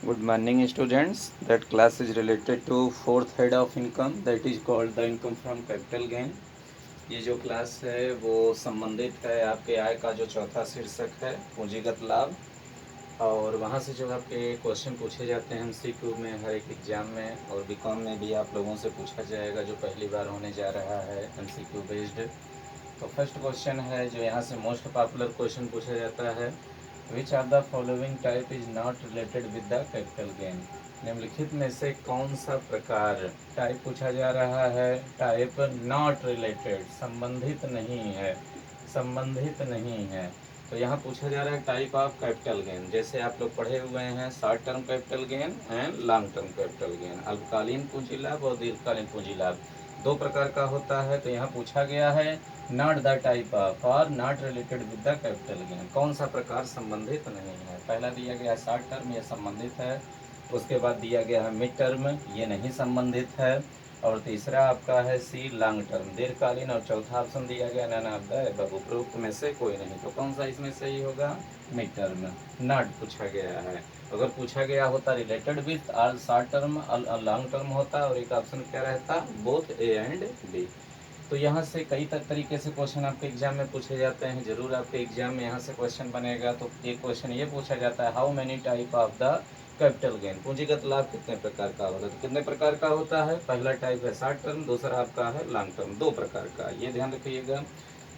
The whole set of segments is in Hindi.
Good morning, students. That class is related to fourth head of income, that is called the income from capital gain. ये जो क्लास है वो संबंधित है आपके आय का जो चौथा शीर्षक है पूंजीगत लाभ। और वहाँ से जो आपके क्वेश्चन पूछे जाते हैं एमसीक्यू में हर एक एग्जाम में, और बीकॉम में भी आप लोगों से पूछा जाएगा जो पहली बार होने जा रहा है एमसीक्यू बेस्ड। तो फर्स्ट क्वेश्चन है जो यहाँ से मोस्ट पॉपुलर क्वेश्चन पूछा जाता है, which are the following type is not related with the capital gain. निम्नलिखित में से कौन सा प्रकार, टाइप पूछा जा रहा है, टाइप नॉट रिलेटेड, संबंधित नहीं है, संबंधित नहीं है। तो यहाँ पूछा जा रहा है टाइप ऑफ कैपिटल गेन। जैसे आप लोग पढ़े हुए हैं short term capital gain and long term capital gain, अल्पकालीन पूंजी लाभ और दीर्घकालीन पूंजी लाभ दो प्रकार का होता है। तो यहाँ पूछा गया है नॉट द टाइप ऑफ और not related with the capital gain, कौन सा प्रकार संबंधित नहीं है। पहला दिया गया है शॉर्ट टर्म, ये संबंधित है। उसके बाद दिया गया है मिड टर्म, ये नहीं संबंधित है। और तीसरा आपका है सी लॉन्ग टर्म, दीर्घकालीन। और चौथा ऑप्शन दिया गया नन ऑफ द अबव, उपरोक्त में से कोई नहीं। तो कौन सा इसमें सही होगा, मिड टर्म। नॉट पूछा गया है। अगर पूछा गया होता related with all short term long term होता, और एक ऑप्शन क्या रहता, बोथ ए एंड बी। तो यहाँ से कई तरीके से क्वेश्चन आपके एग्जाम में पूछे जाते हैं, जरूर आपके एग्जाम में यहाँ से क्वेश्चन बनेगा। तो एक क्वेश्चन ये पूछा जाता है, how many type of the capital gain, पूंजीगत लाभ कितने प्रकार का होता है। तो कितने प्रकार का होता है, पहला टाइप है शॉर्ट टर्म, दूसरा आपका है लॉन्ग टर्म, दो प्रकार का, ये ध्यान रखिएगा।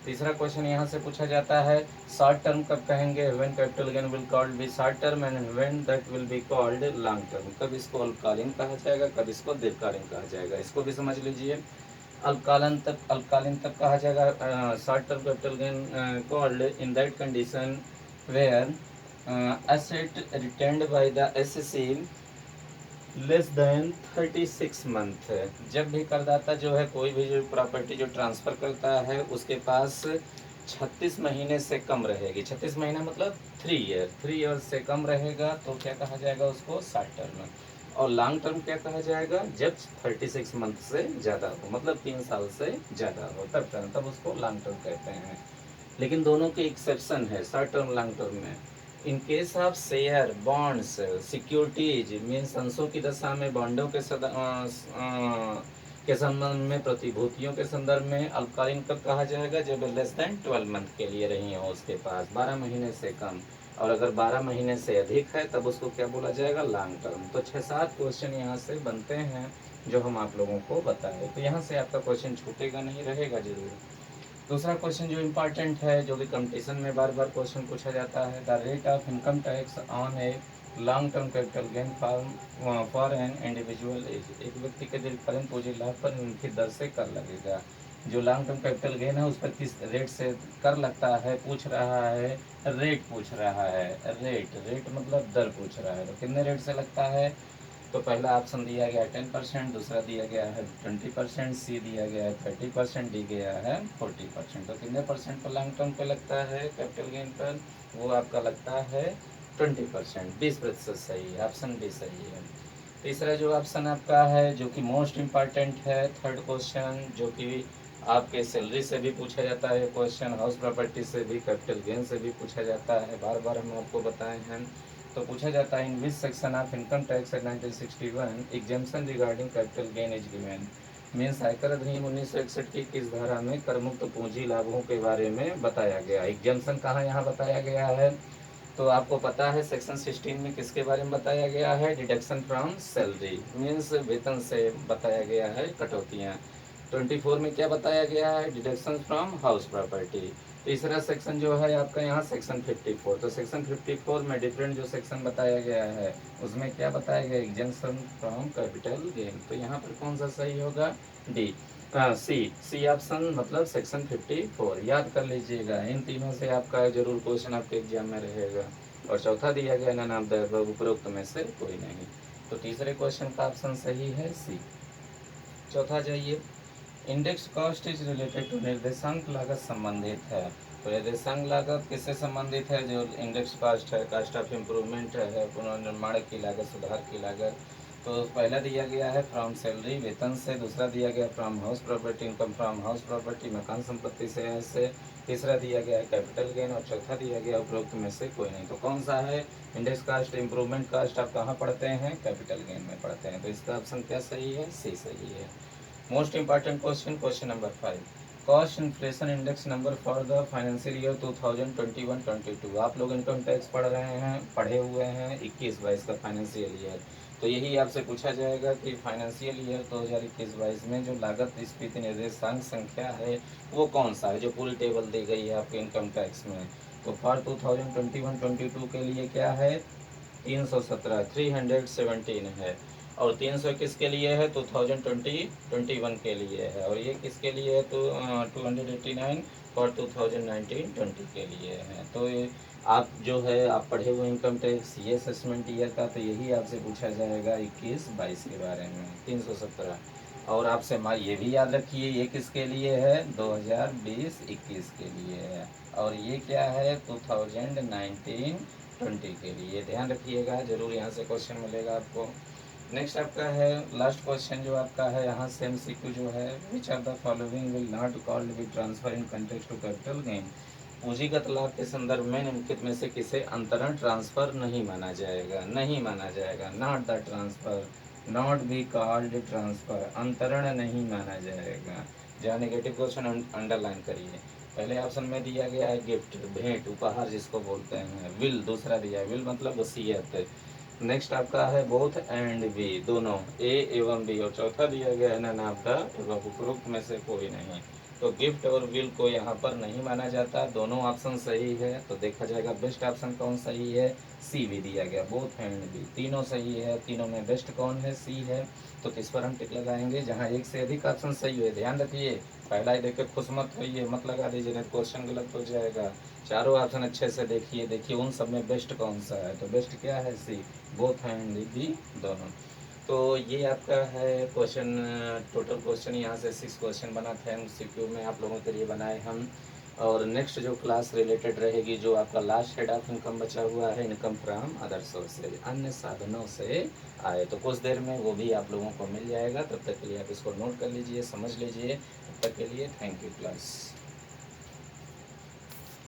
तीसरा क्वेश्चन यहाँ से पूछा जाता है, शॉर्ट टर्म कब कहेंगे, when capital gain will called be short term and when that will be called long term, कब इसको अल्पकालीन कहा जाएगा, कब इसको दीर्घकालीन कहा जाएगा। इसको भी समझ लीजिए। अल्पकालीन तक कहा जाएगा short term capital gain called in that condition where asset retained by the assessee less than 36 month. जब भी करदाता जो है कोई भी जो प्रॉपर्टी जो ट्रांसफ़र करता है उसके पास 36 महीने से कम रहेगी। 36 महीना मतलब 3 ईयर, 3 ईयर से कम रहेगा तो क्या कहा जाएगा उसको, शॉर्ट टर्म। और लॉन्ग टर्म क्या कहा जाएगा, जब 36 मंथ से ज़्यादा हो, मतलब 3 साल से ज़्यादा हो, तब उसको लॉन्ग टर्म कहते हैं। लेकिन दोनों के एक्सेप्शन है शॉर्ट टर्म लॉन्ग टर्म में। In case of share, bonds, securities means अंशों की दशा में, बॉन्डों के संबंध में, प्रतिभूतियों के संदर्भ में अल्पकालीन कब कहा जाएगा, जब लेस देन 12 मंथ के लिए रही हो उसके पास, 12 महीने से कम। और अगर 12 महीने से अधिक है तब उसको क्या बोला जाएगा, लॉन्ग टर्म। तो 6-7 क्वेश्चन यहाँ से बनते हैं जो हम आप लोगों को बताएं। तो यहाँ से आपका क्वेश्चन छूटेगा नहीं, रहेगा जरूर। दूसरा क्वेश्चन जो इम्पोर्टेंट है, जो कि कंपटीशन में बार बार क्वेश्चन पूछा जाता है, the rate of income tax on a long term capital gain for an individual age, एक व्यक्ति के दीर्घकालीन पूंजी लाभ पर निम्नलिखित दर से कर लगेगा। जो लॉन्ग टर्म कैपिटल गेन है उस पर किस रेट से कर लगता है, पूछ रहा है, रेट पूछ रहा है, रेट मतलब दर पूछ रहा है। तो कितने रेट से लगता है, तो पहला ऑप्शन दिया गया है 10%, दूसरा दिया गया है 20%, सी दिया गया है 30%, डी गया है 40%। तो कितने परसेंट पर लॉन्ग टर्म पे लगता है कैपिटल गेन पर, वो आपका लगता है 20%, 20% सही है, ऑप्शन बी सही है। तीसरा जो ऑप्शन आपका है जो कि मोस्ट इम्पॉर्टेंट है, थर्ड क्वेश्चन, जो कि आपके सैलरी से भी पूछा जाता है क्वेश्चन, हाउस प्रॉपर्टी से भी, कैपिटल गेन से भी पूछा जाता है, बार बार हम आपको बताए हैं। तो पूछा जाता है, in which section of income tax act 1961 exemption regarding capital gain is given, means आयकर अधिनियम 1961 की किस धारा में कर मुक्त पूंजी लाभों के बारे में बताया गया। एग्जेम्पशन कहाँ यहाँ बताया गया है, तो आपको पता है सेक्शन 16 में किसके बारे में बताया गया है, डिडक्शन फ्रॉम सैलरी, मीन्स वेतन से बताया गया है कटौतियाँ। 24 में क्या बताया गया है, डिडक्शन फ्रॉम हाउस प्रॉपर्टी। तीसरा सेक्शन जो है आपका यहाँ सेक्शन 54, तो सेक्शन 54 में डिफरेंट जो सेक्शन बताया गया है उसमें क्या बताया गया, एग्जेम्पशन फ्रॉम कैपिटल गेन। तो यहाँ पर कौन सा सही होगा, डी, सी ऑप्शन, मतलब सेक्शन 54, याद कर लीजिएगा। इन तीनों से आपका जरूर क्वेश्चन आपके एग्जाम में रहेगा। और चौथा दिया गया नन ऑफ द अबव, उपरोक्त में से कोई नहीं। तो तीसरे क्वेश्चन का ऑप्शन सही है सी। चौथा जाइए, index cost is related to, निर्देशांक लागत संबंधित है। तो निर्देशांक लागत किससे संबंधित है, जो इंडेक्स कॉस्ट है, कॉस्ट ऑफ इम्प्रूवमेंट है, पुनर्निर्माण की लागत, सुधार की लागत, तो पहला दिया गया है फ्रॉम सैलरी, वेतन से। दूसरा दिया गया from house property, income from house property, मकान संपत्ति से, आय से। तीसरा दिया गया है कैपिटल गेन, और चौथा दिया गया उपरोक्त में से कोई नहीं। तो कौन सा है? इंडेक्स कास्ट, इम्प्रूवमेंट कास्ट आप कहाँ पढ़ते हैं? कैपिटल गेन में पढ़ते हैं। तो इसका ऑप्शन क्या सही है? सी सही है। Most important question, question number 5, cost inflation index number for the financial year 2021-22। आप लोग इनकम टैक्स पढ़ रहे हैं, पढ़े हुए हैं 21-22 का फाइनेंशियल ईयर। तो यही आपसे पूछा जाएगा कि फाइनेंशियल ईयर 2021-22 में जो लागत स्फीति निर्देशांक संख्या है वो कौन सा है, जो पूरी टेबल दी गई है आपके इनकम टैक्स में। तो फॉर 2021-22 के लिए क्या है? 317, 317 है। और 300 किसके लिए है? 2020-21 के लिए है। और ये किसके लिए है? तो 289 फॉर 2019-20 के लिए है। तो ये आप जो है आप पढ़े हुए इनकम टैक्स ये असेसमेंट ईयर का, तो यही आपसे पूछा जाएगा 21-22 के बारे में, 317। और आपसे ये भी याद रखिए ये किसके लिए है? 2020-21 के लिए है। और ये क्या है? 2019-20 के लिए। ध्यान रखिएगा, जरूर यहाँ से क्वेश्चन मिलेगा आपको। नेक्स्ट आपका है लास्ट क्वेश्चन जो आपका है यहाँ से एमसीक्यू जो है, which are the following will not called with transfer in context to capital gain. पूंजीगत लाभ के संदर्भ में निम्नलिखित में से किसे अंतरण ट्रांसफर नहीं माना जाएगा? नहीं माना जाएगा, not the transfer, not be called transfer, अंतरण नहीं माना जाएगा। जहाँ नेगेटिव क्वेश्चन अंडरलाइन करिए। पहले ऑप्शन में दिया गया है गिफ्ट, भेंट, उपहार जिसको बोलते हैं। विल दूसरा दिया है, विल मतलब वसीयत। नेक्स्ट आपका है बोथ एंड बी, दोनों, ए एवं बी। और चौथा दिया गया है नन ऑफ द एबव, उपरोक्त में से कोई नहीं। तो गिफ्ट और विल को यहाँ पर नहीं माना जाता। दोनों ऑप्शन सही है। तो देखा जाएगा बेस्ट ऑप्शन कौन सही है? सी भी दिया गया, बोथ एंड बी, तीनों सही है। तीनों में बेस्ट कौन है? सी है। तो किस पर हम टिक लगाएंगे? जहाँ एक से अधिक ऑप्शन सही है। ध्यान रखिए, पहला ही देख के खुश मत होइए, मत लगा दीजिए, नहीं क्वेश्चन गलत हो जाएगा। चारों ऑप्शन अच्छे से देखिए, देखिए उन सब में बेस्ट कौन सा है। तो बेस्ट क्या है? सी, बोथ एंड बी, दोनों। तो ये आपका है क्वेश्चन। टोटल क्वेश्चन यहाँ से 6 क्वेश्चन बना थे एमसीक्यू में, आप लोगों के लिए बनाए हम। और नेक्स्ट जो क्लास रिलेटेड रहेगी, जो आपका लास्ट हेड ऑफ इनकम बचा हुआ है, इनकम फ्रॉम अदर सोर्सेज, अन्य साधनों से आए, तो कुछ देर में वो भी आप लोगों को मिल जाएगा। तब तक के लिए आप इसको नोट कर लीजिए, समझ लीजिए। तब तक के लिए थैंक यू क्लास।